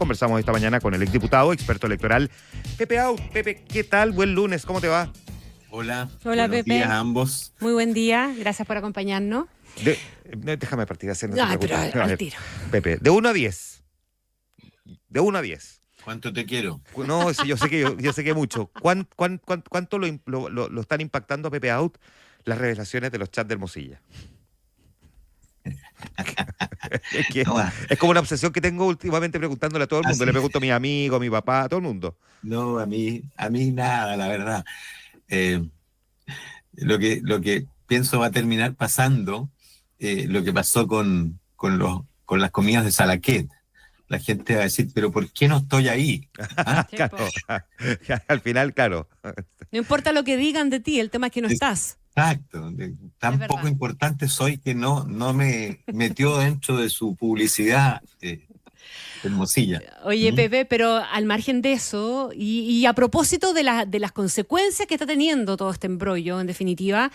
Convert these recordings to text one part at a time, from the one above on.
Conversamos esta mañana con el exdiputado, experto electoral, Pepe Out. Pepe, ¿qué tal? Buen lunes, ¿cómo te va? Hola, Hola, buenos Pepe. días a ambos. Muy buen día, gracias por acompañarnos. Déjame partir haciendo Ay, pero al tiro. Pepe, de 1 a 10. De 1 a 10. ¿Cuánto te quiero? No, sí, yo sé que mucho. ¿Cuánto lo están impactando a Pepe Out las revelaciones de los chats de Hermosilla? Es como una obsesión que tengo últimamente preguntándole a todo el mundo. Le pregunto a mis amigos, a mi papá, a todo el mundo. No, a mí nada, la verdad. Lo que pienso va a terminar pasando, lo que pasó con las comidas de Salaquet. La gente va a decir, pero ¿por qué no estoy ahí? ¿Ah? Claro. Al final, claro. No importa lo que digan de ti, el tema es que no estás. Exacto. Tan poco importante soy que no me metió dentro de su publicidad Hermosilla. Oye, Pepe, pero al margen de eso, y a propósito de las consecuencias que está teniendo todo este embrollo, en definitiva,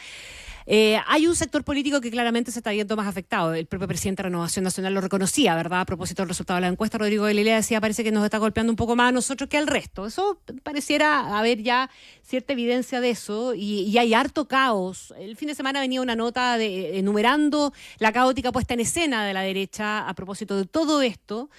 hay un sector político que claramente se está viendo más afectado. El propio presidente de Renovación Nacional lo reconocía, ¿verdad? A propósito del resultado de la encuesta, Rodrigo Galilea decía, parece que nos está golpeando un poco más a nosotros que al resto. Eso pareciera haber ya cierta evidencia de eso, y hay harto caos. El fin de semana venía una nota enumerando la caótica puesta en escena de la derecha a propósito de todo esto,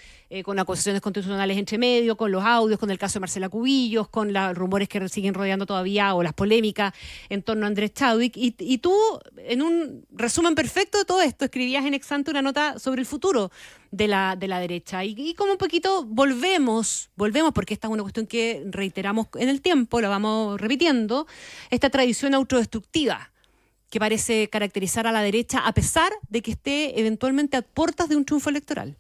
con acusaciones constitucionales entre medio, con los audios, con el caso de Marcela Cubillos, con los rumores que siguen rodeando todavía, o las polémicas en torno a Andrés Chadwick. Y tú, en un resumen perfecto de todo esto, escribías en Exante una nota sobre el futuro de la derecha. Y como un poquito volvemos, porque esta es una cuestión que reiteramos en el tiempo, la vamos repitiendo, esta tradición autodestructiva que parece caracterizar a la derecha, a pesar de que esté eventualmente a puertas de un triunfo electoral.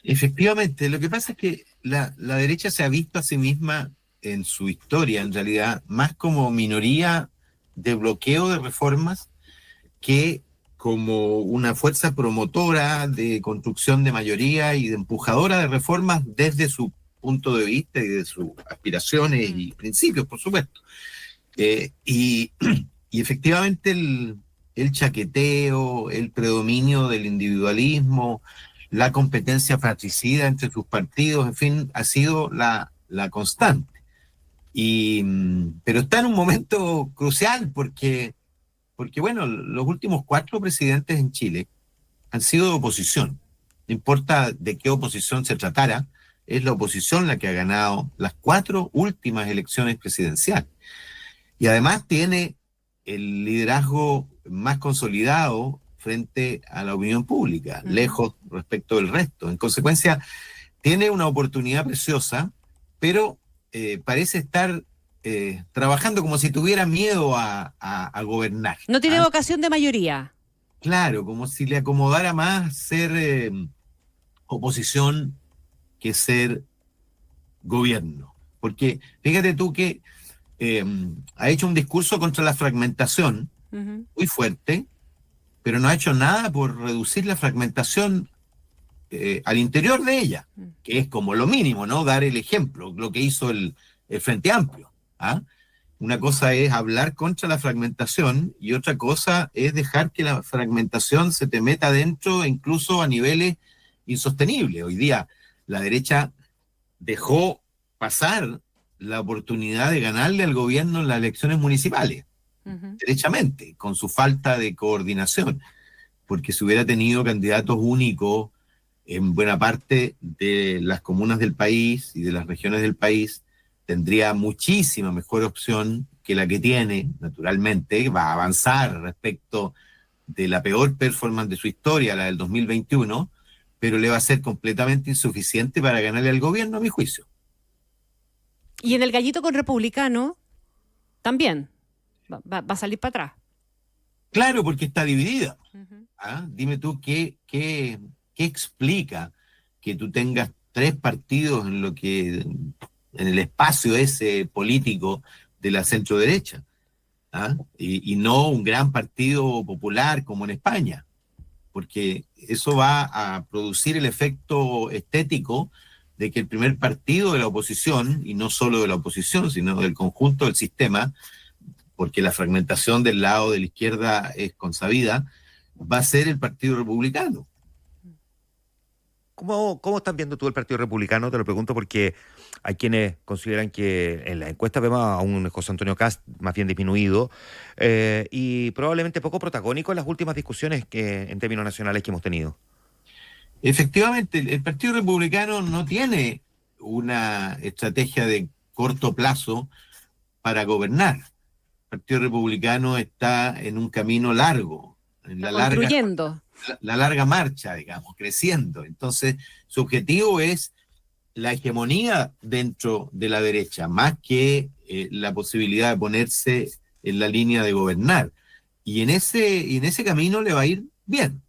Efectivamente, lo que pasa es que la derecha se ha visto a sí misma en su historia, en realidad, más como minoría de bloqueo de reformas que como una fuerza promotora de construcción de mayoría y de empujadora de reformas desde su punto de vista y de sus aspiraciones y principios, por supuesto. Y efectivamente el chaqueteo, el predominio del individualismo, la competencia fratricida entre sus partidos, en fin, ha sido la constante. Pero está en un momento crucial porque, bueno, los últimos 4 presidentes en Chile han sido de oposición. No importa de qué oposición se tratara, es la oposición la que ha ganado las 4 últimas elecciones presidenciales. Y además tiene el liderazgo más consolidado frente a la opinión pública, lejos respecto del resto. En consecuencia, tiene una oportunidad preciosa, pero parece estar trabajando como si tuviera miedo a gobernar. No tiene vocación de mayoría. Claro, como si le acomodara más ser oposición que ser gobierno. Porque fíjate tú que ha hecho un discurso contra la fragmentación muy fuerte, pero no ha hecho nada por reducir la fragmentación al interior de ella, que es como lo mínimo, ¿no? Dar el ejemplo, lo que hizo el Frente Amplio. Una cosa es hablar contra la fragmentación y otra cosa es dejar que la fragmentación se te meta adentro, incluso a niveles insostenibles. Hoy día la derecha dejó pasar la oportunidad de ganarle al gobierno en las elecciones municipales. Derechamente, con su falta de coordinación, porque si hubiera tenido candidatos únicos en buena parte de las comunas del país y de las regiones del país, tendría muchísima mejor opción que la que tiene. Naturalmente va a avanzar respecto de la peor performance de su historia, la del 2021, pero le va a ser completamente insuficiente para ganarle al gobierno, a mi juicio. Y en el gallito con Republicano también va a salir para atrás. Claro, porque está dividida. Dime tú, ¿qué explica que tú tengas 3 partidos en el espacio ese político de la centro derecha? Y no un gran partido popular como en España, porque eso va a producir el efecto estético de que el primer partido de la oposición, y no solo de la oposición, sino del conjunto del sistema, porque la fragmentación del lado de la izquierda es consabida, va a ser el Partido Republicano. ¿Cómo están viendo tú el Partido Republicano? Te lo pregunto porque hay quienes consideran que en la encuesta vemos a un José Antonio Kast más bien disminuido y probablemente poco protagónico en las últimas discusiones en términos nacionales que hemos tenido. Efectivamente, el Partido Republicano no tiene una estrategia de corto plazo para gobernar. El Partido Republicano está en un camino largo, en Construyendo. la larga marcha, digamos, creciendo. Entonces, su objetivo es la hegemonía dentro de la derecha, más que la posibilidad de ponerse en la línea de gobernar. Y en ese camino le va a ir bien.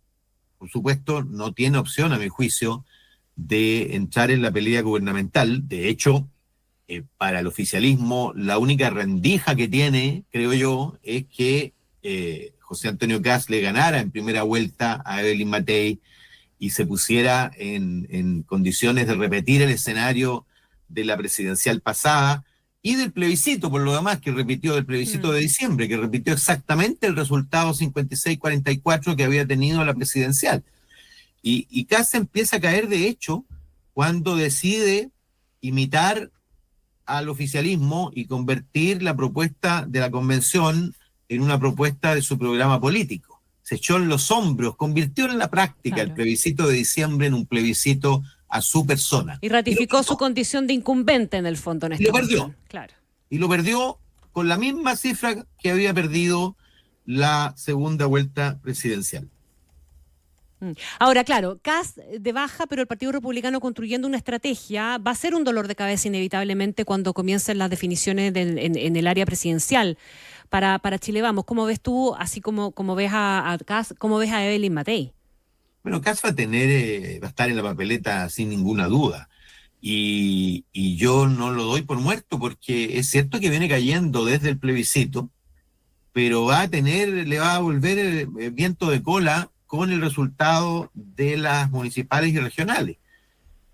Por supuesto, no tiene opción, a mi juicio, de entrar en la pelea gubernamental. De hecho, para el oficialismo, la única rendija que tiene, creo yo, es que José Antonio Kast le ganara en primera vuelta a Evelyn Matei y se pusiera en condiciones de repetir el escenario de la presidencial pasada y del plebiscito, por lo demás, que repitió del plebiscito de diciembre, que repitió exactamente el resultado 56-44 que había tenido la presidencial. Y Kast empieza a caer, de hecho, cuando decide imitar al oficialismo y convertir la propuesta de la convención en una propuesta de su programa político. Se echó en los hombros, convirtió en la práctica el plebiscito de diciembre en un plebiscito a su persona. Y ratificó su condición de incumbente en el fondo. En y lo perdió. Claro. Y lo perdió con la misma cifra que había perdido la segunda vuelta presidencial. Ahora, claro, Kast de baja, pero el Partido Republicano construyendo una estrategia va a ser un dolor de cabeza inevitablemente cuando comiencen las definiciones en el área presidencial para Chile Vamos. ¿Cómo ves tú, así como ves a Kast, cómo ves a Evelyn Matei? Bueno, Kast va a estar en la papeleta sin ninguna duda. Y yo no lo doy por muerto porque es cierto que viene cayendo desde el plebiscito, pero le va a volver el viento de cola con el resultado de las municipales y regionales,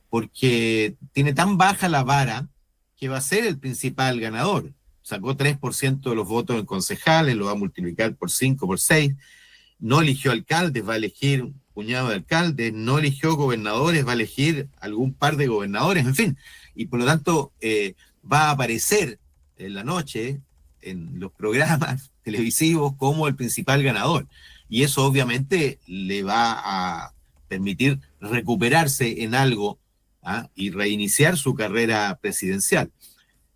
porque tiene tan baja la vara que va a ser el principal ganador. Sacó 3% de los votos en concejales, lo va a multiplicar por 5, por 6, no eligió alcaldes, va a elegir un puñado de alcaldes, no eligió gobernadores, va a elegir algún par de gobernadores, en fin, y por lo tanto va a aparecer en la noche en los programas televisivos como el principal ganador. Y eso obviamente le va a permitir recuperarse en algo y reiniciar su carrera presidencial.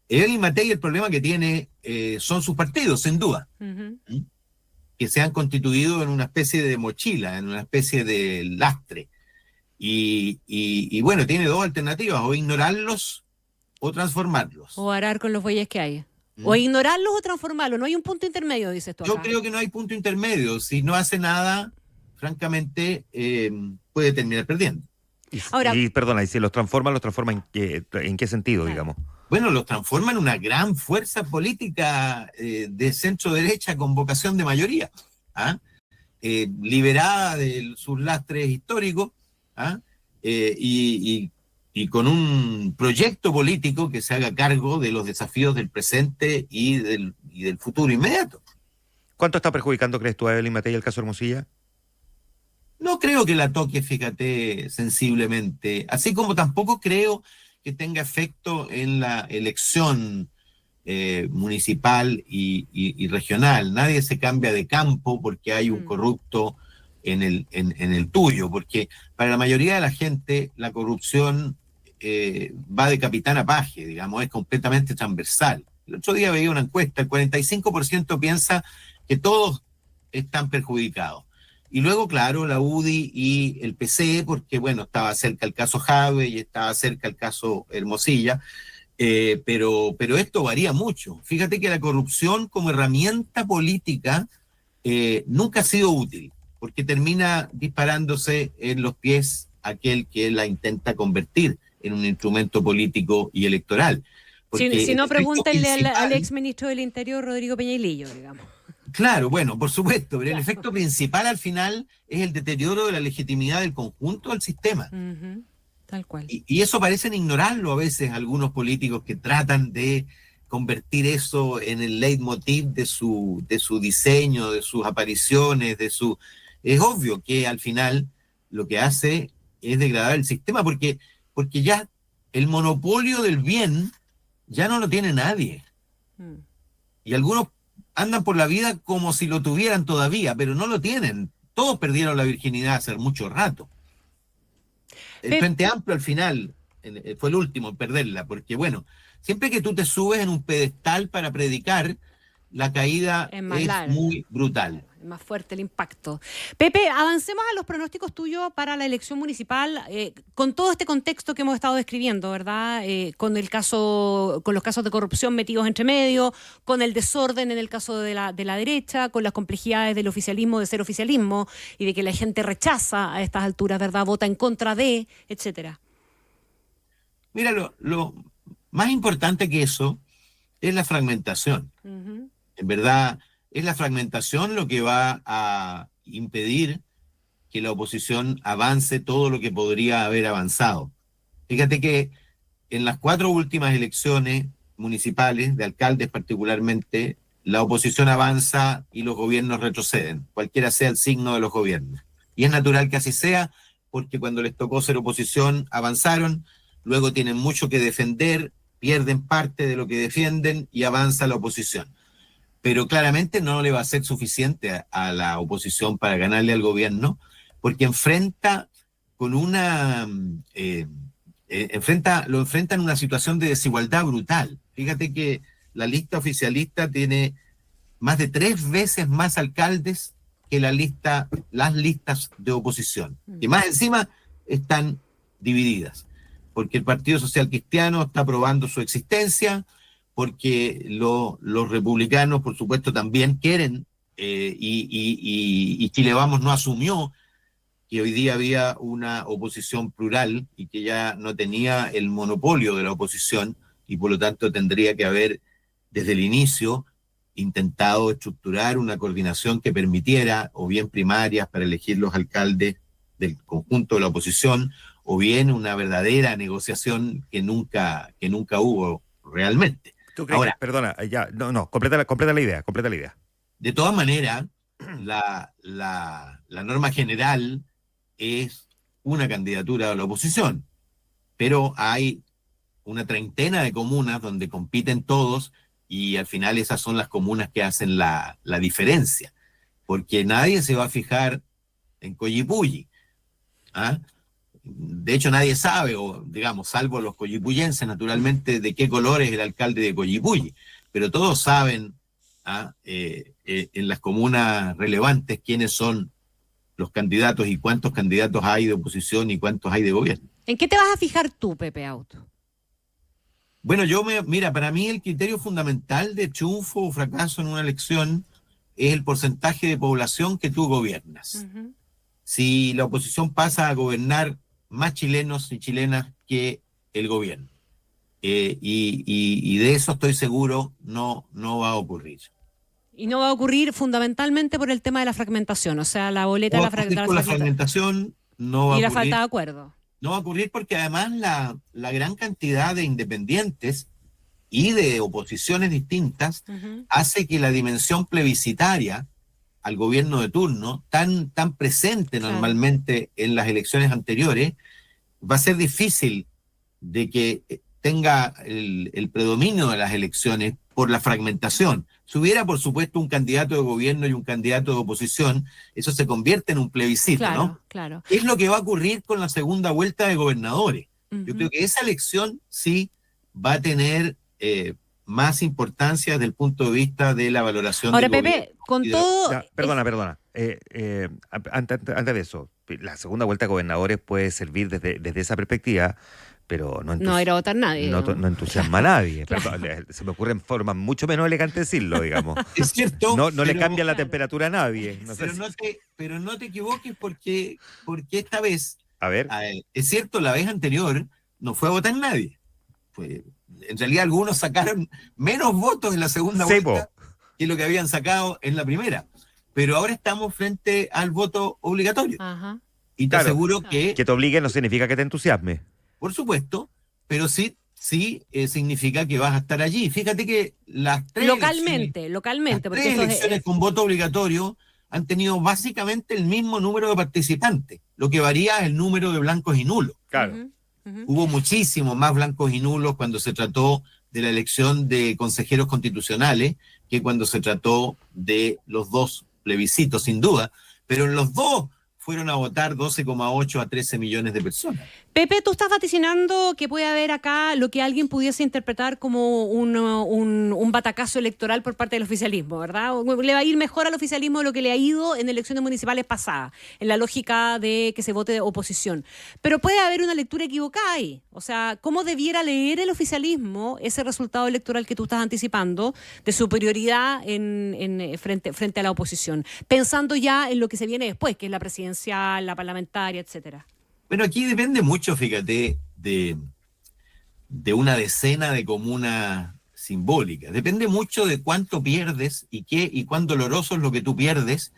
Evelyn Matei, el problema que tiene son sus partidos, sin duda, que se han constituido en una especie de mochila, en una especie de lastre. Y bueno, tiene dos alternativas, o ignorarlos o transformarlos. O arar con los bueyes que hay. O ignorarlos o transformarlos. No hay un punto intermedio, dices tú acá. Yo creo que no hay punto intermedio. Si no hace nada, francamente, puede terminar perdiendo. Ahora, perdona, y si los transforma ¿en qué sentido, digamos? Bueno, los transforma en una gran fuerza política de centro-derecha con vocación de mayoría, liberada de sus lastres históricos, y con un proyecto político que se haga cargo de los desafíos del presente y del futuro inmediato. ¿Cuánto está perjudicando, crees tú, a Evelyn Matei el caso Hermosilla? No creo que la toque, fíjate, sensiblemente, así como tampoco creo que tenga efecto en la elección municipal y regional. Nadie se cambia de campo porque hay un corrupto en el tuyo, porque para la mayoría de la gente la corrupción va de capitán a paje, digamos, es completamente transversal. El otro día veía una encuesta, el 45% piensa que todos están perjudicados. Y luego, claro, la UDI y el PC, porque, bueno, estaba cerca el caso Jave y estaba cerca el caso Hermosilla, pero esto varía mucho. Fíjate que la corrupción como herramienta política nunca ha sido útil, porque termina disparándose en los pies aquel que la intenta convertir en un instrumento político y electoral. Si no, pregúntale al exministro del Interior, Rodrigo Peñailillo, digamos. Claro, bueno, por supuesto, pero el efecto principal al final es el deterioro de la legitimidad del conjunto del sistema. Tal cual. Y eso parecen ignorarlo a veces algunos políticos que tratan de convertir eso en el leitmotiv de su diseño, de sus apariciones, Es obvio que al final lo que hace es degradar el sistema, porque ya el monopolio del bien ya no lo tiene nadie. Y algunos andan por la vida como si lo tuvieran todavía, pero no lo tienen. Todos perdieron la virginidad hace mucho rato. El Frente Amplio al final fue el último en perderla, porque bueno, siempre que tú te subes en un pedestal para predicar, la caída es muy brutal. Es más fuerte el impacto. Pepe, avancemos a los pronósticos tuyos para la elección municipal, con todo este contexto que hemos estado describiendo, ¿verdad? Con los casos de corrupción metidos entre medio, con el desorden en el caso de la derecha, con las complejidades del oficialismo, de ser oficialismo, y de que la gente rechaza a estas alturas, ¿verdad? Vota en contra de, etcétera. Mira, lo más importante que eso es la fragmentación. En verdad, es la fragmentación lo que va a impedir que la oposición avance todo lo que podría haber avanzado. Fíjate que en las 4 últimas elecciones municipales, de alcaldes particularmente, la oposición avanza y los gobiernos retroceden, cualquiera sea el signo de los gobiernos. Y es natural que así sea, porque cuando les tocó ser oposición avanzaron, luego tienen mucho que defender, pierden parte de lo que defienden y avanza la oposición. Pero claramente no le va a ser suficiente a la oposición para ganarle al gobierno, porque lo enfrenta en una situación de desigualdad brutal. Fíjate que la lista oficialista tiene más de 3 veces más alcaldes que las listas de oposición, que más encima están divididas, porque el Partido Social Cristiano está probando su existencia, porque los republicanos, por supuesto, también quieren, y Chile Vamos no asumió que hoy día había una oposición plural y que ya no tenía el monopolio de la oposición, y por lo tanto tendría que haber, desde el inicio, intentado estructurar una coordinación que permitiera, o bien primarias para elegir los alcaldes del conjunto de la oposición, o bien una verdadera negociación que nunca hubo realmente. ¿Tú crees? Ahora, perdona, ya, completa la idea. De todas maneras, la norma general es una candidatura a la oposición, pero hay una treintena de comunas donde compiten todos, y al final esas son las comunas que hacen la diferencia, porque nadie se va a fijar en Collipulli, ¿ah? De hecho, nadie sabe, o digamos, salvo los collipuyenses, naturalmente, de qué color es el alcalde de Collipulli, pero todos saben en las comunas relevantes quiénes son los candidatos y cuántos candidatos hay de oposición y cuántos hay de gobierno. ¿En qué te vas a fijar tú, Pepe Auto? Bueno, mira, para mí el criterio fundamental de triunfo o fracaso en una elección es el porcentaje de población que tú gobiernas. Si la oposición pasa a gobernar más chilenos y chilenas que el gobierno, y de eso estoy seguro no va a ocurrir. Y no va a ocurrir fundamentalmente por el tema de la fragmentación, o sea, la boleta de la fragmentación no va a ocurrir. Y la falta de acuerdo. No va a ocurrir porque además la gran cantidad de independientes y de oposiciones distintas hace que la dimensión plebiscitaria al gobierno de turno, tan presente normalmente en las elecciones anteriores, va a ser difícil de que tenga el predominio de las elecciones por la fragmentación. Si hubiera, por supuesto, un candidato de gobierno y un candidato de oposición, eso se convierte en un plebiscito, ¿no? Claro. Es lo que va a ocurrir con la segunda vuelta de gobernadores. Yo creo que esa elección sí va a tener más importancia desde el punto de vista de la valoración. Ahora, Pepe, con todo... Ya, perdona. Antes de eso, la segunda vuelta de gobernadores puede servir desde esa perspectiva, pero no ir a votar nadie. No entusiasma a nadie. Claro. Se me ocurren formas mucho menos elegantes decirlo, digamos. Es cierto. No le cambia la temperatura a nadie. Pero no te equivoques porque esta vez, a ver, es cierto, la vez anterior no fue a votar nadie. En realidad algunos sacaron menos votos en la segunda vuelta que lo que habían sacado en la primera. Pero ahora estamos frente al voto obligatorio. Ajá. Y te aseguro que... Que te obligue no significa que te entusiasme. Por supuesto, pero sí significa que vas a estar allí. Fíjate que las tres elecciones con voto obligatorio han tenido básicamente el mismo número de participantes, lo que varía es el número de blancos y nulos. Claro. Hubo muchísimos más blancos y nulos cuando se trató de la elección de consejeros constitucionales que cuando se trató de los dos plebiscitos, sin duda, pero en los dos fueron a votar 12,8 a 13 millones de personas. Pepe, tú estás vaticinando que puede haber acá lo que alguien pudiese interpretar como un batacazo electoral por parte del oficialismo, ¿verdad? Le va a ir mejor al oficialismo de lo que le ha ido en elecciones municipales pasadas, en la lógica de que se vote de oposición. Pero puede haber una lectura equivocada ahí. O sea, ¿cómo debiera leer el oficialismo ese resultado electoral que tú estás anticipando de superioridad frente a la oposición? Pensando ya en lo que se viene después, que es la presidencial, la parlamentaria, etcétera. Bueno, aquí depende mucho, fíjate, de una decena de comunas simbólicas. Depende mucho de cuánto pierdes y cuán doloroso es lo que tú pierdes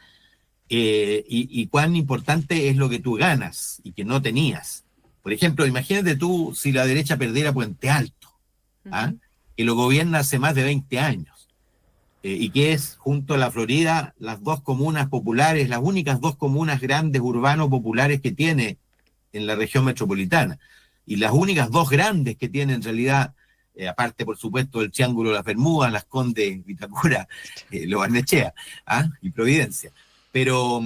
y cuán importante es lo que tú ganas y que no tenías. Por ejemplo, imagínate tú si la derecha perdiera Puente Alto, que lo gobierna hace más de 20 años y que es, junto a la Florida, las dos comunas populares, las únicas dos comunas grandes urbanos populares que tiene en la región metropolitana, y las únicas dos grandes que tiene en realidad, aparte por supuesto del Triángulo de las Bermudas, Las Condes, Vitacura, Lo Barnechea y Providencia, pero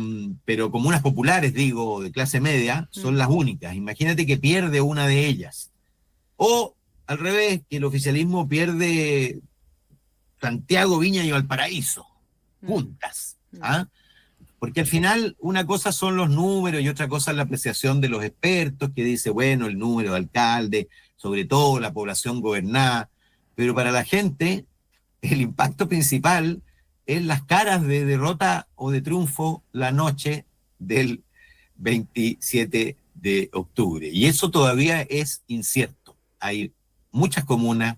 comunas populares, digo, de clase media, son las únicas. Imagínate que pierde una de ellas, o al revés, que el oficialismo pierde Santiago, Viña y Valparaíso, juntas, porque al final una cosa son los números y otra cosa es la apreciación de los expertos que dice, bueno, el número de alcaldes, sobre todo la población gobernada, pero para la gente el impacto principal es las caras de derrota o de triunfo la noche del 27 de octubre. Y eso todavía es incierto. Hay muchas comunas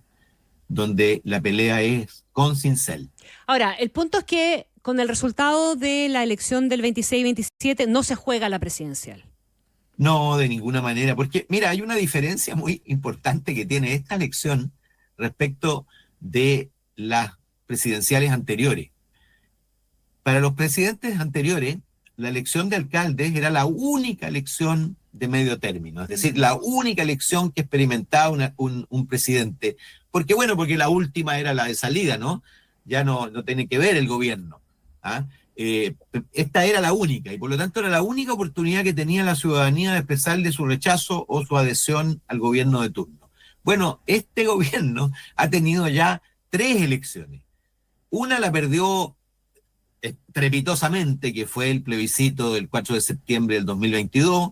donde la pelea es con cincel. Ahora, el punto es que con el resultado de la elección del 26-27 no se juega la presidencial. No, de ninguna manera, porque mira, hay una diferencia muy importante que tiene esta elección respecto de las presidenciales anteriores. Para los presidentes anteriores, la elección de alcaldes era la única elección de medio término, es decir, la única elección que experimentaba un presidente. Porque bueno, porque la última era la de salida, ¿no? Ya no tiene que ver el gobierno. Esta era la única, y por lo tanto era la única oportunidad que tenía la ciudadanía de expresarle su rechazo o su adhesión al gobierno de turno. Bueno, este gobierno ha tenido ya 3 elecciones. Una la perdió estrepitosamente, que fue el plebiscito del 4 de septiembre del 2022.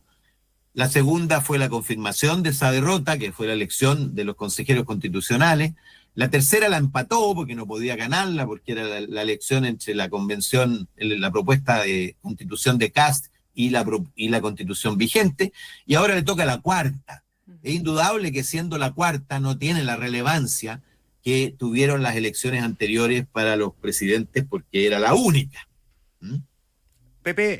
La segunda fue la confirmación de esa derrota, que fue la elección de los consejeros constitucionales. La tercera la empató porque no podía ganarla, porque era la elección entre la convención, la propuesta de constitución de Kast y la constitución vigente, y ahora le toca la cuarta. Es indudable que siendo la cuarta no tiene la relevancia que tuvieron las elecciones anteriores para los presidentes porque era la única. Pepe,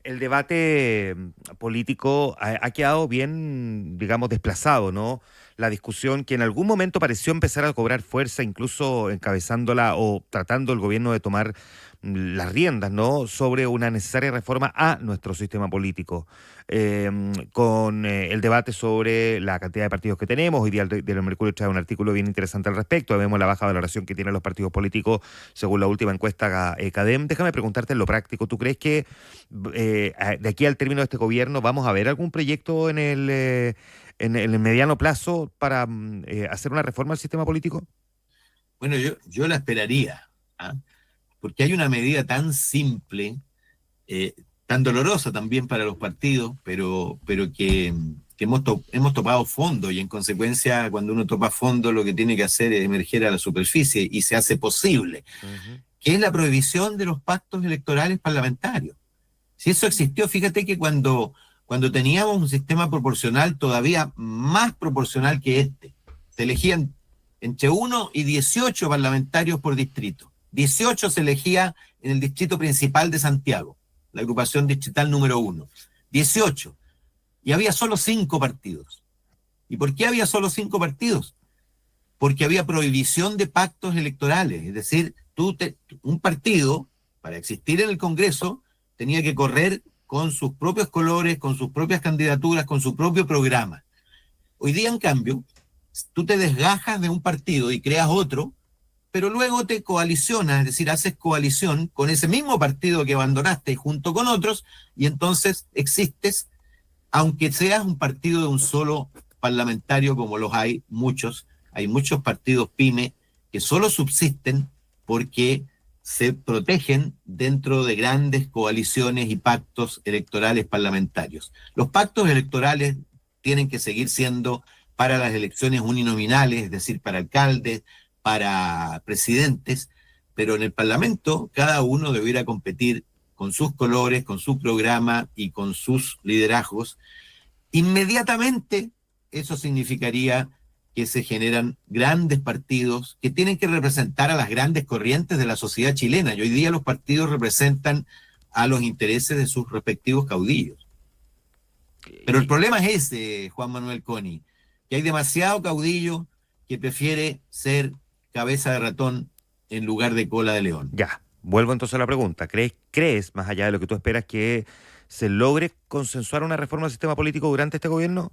el debate político ha quedado bien, digamos, desplazado, ¿no? La discusión que en algún momento pareció empezar a cobrar fuerza, incluso encabezándola o tratando el gobierno de tomar las riendas, ¿no? Sobre una necesaria reforma a nuestro sistema político. Con el debate sobre la cantidad de partidos que tenemos. Hoy día el Diario Mercurio trae un artículo bien interesante al respecto. Vemos la baja valoración que tienen los partidos políticos según la última encuesta CADEM. Déjame preguntarte en lo práctico. ¿Tú crees que de aquí al término de este gobierno vamos a ver algún proyecto en el mediano plazo para hacer una reforma al sistema político? Bueno, yo la esperaría, porque hay una medida tan simple, tan dolorosa también para los partidos, pero que hemos topado fondo, y en consecuencia cuando uno topa fondo lo que tiene que hacer es emerger a la superficie y se hace posible, que es la prohibición de los pactos electorales parlamentarios. Si eso existió, fíjate que cuando teníamos un sistema proporcional todavía más proporcional que este, se elegían entre 1 y 18 parlamentarios por distrito. 18 se elegía en el distrito principal de Santiago, la agrupación distrital número 1. 18. Y había solo 5 partidos. ¿Y por qué había solo 5 partidos? Porque había prohibición de pactos electorales. Es decir, un partido, para existir en el Congreso, tenía que correr con sus propios colores, con sus propias candidaturas, con su propio programa. Hoy día, en cambio, tú te desgajas de un partido y creas otro, pero luego te coalicionas, es decir, haces coalición con ese mismo partido que abandonaste junto con otros, y entonces existes, aunque seas un partido de un solo parlamentario, como los hay muchos partidos pyme que solo subsisten porque se protegen dentro de grandes coaliciones y pactos electorales parlamentarios. Los pactos electorales tienen que seguir siendo para las elecciones uninominales, es decir, para alcaldes, para presidentes, pero en el Parlamento cada uno debiera competir con sus colores, con su programa y con sus liderazgos. Inmediatamente eso significaría que se generan grandes partidos que tienen que representar a las grandes corrientes de la sociedad chilena. Y hoy día los partidos representan a los intereses de sus respectivos caudillos. Pero el problema es ese, Juan Manuel Coni, que hay demasiado caudillo que prefiere ser cabeza de ratón en lugar de cola de león. Ya, vuelvo entonces a la pregunta. ¿Crees, más allá de lo que tú esperas, que se logre consensuar una reforma del sistema político durante este gobierno?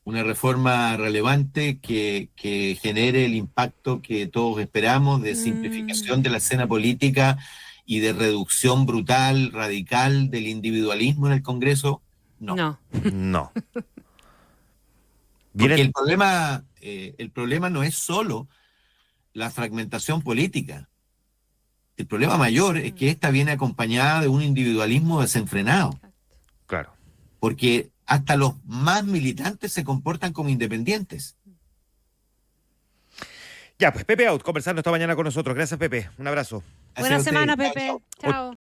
Una reforma relevante que genere el impacto que todos esperamos de simplificación de la escena política y de reducción brutal, radical del individualismo en el Congreso. No. No. Porque el problema no es solo la fragmentación política. El problema mayor es que esta viene acompañada de un individualismo desenfrenado. Claro. Porque hasta los más militantes se comportan como independientes. Ya, pues Pepe Out, conversando esta mañana con nosotros. Gracias, Pepe. Un abrazo. Buena semana, Pepe. Chao.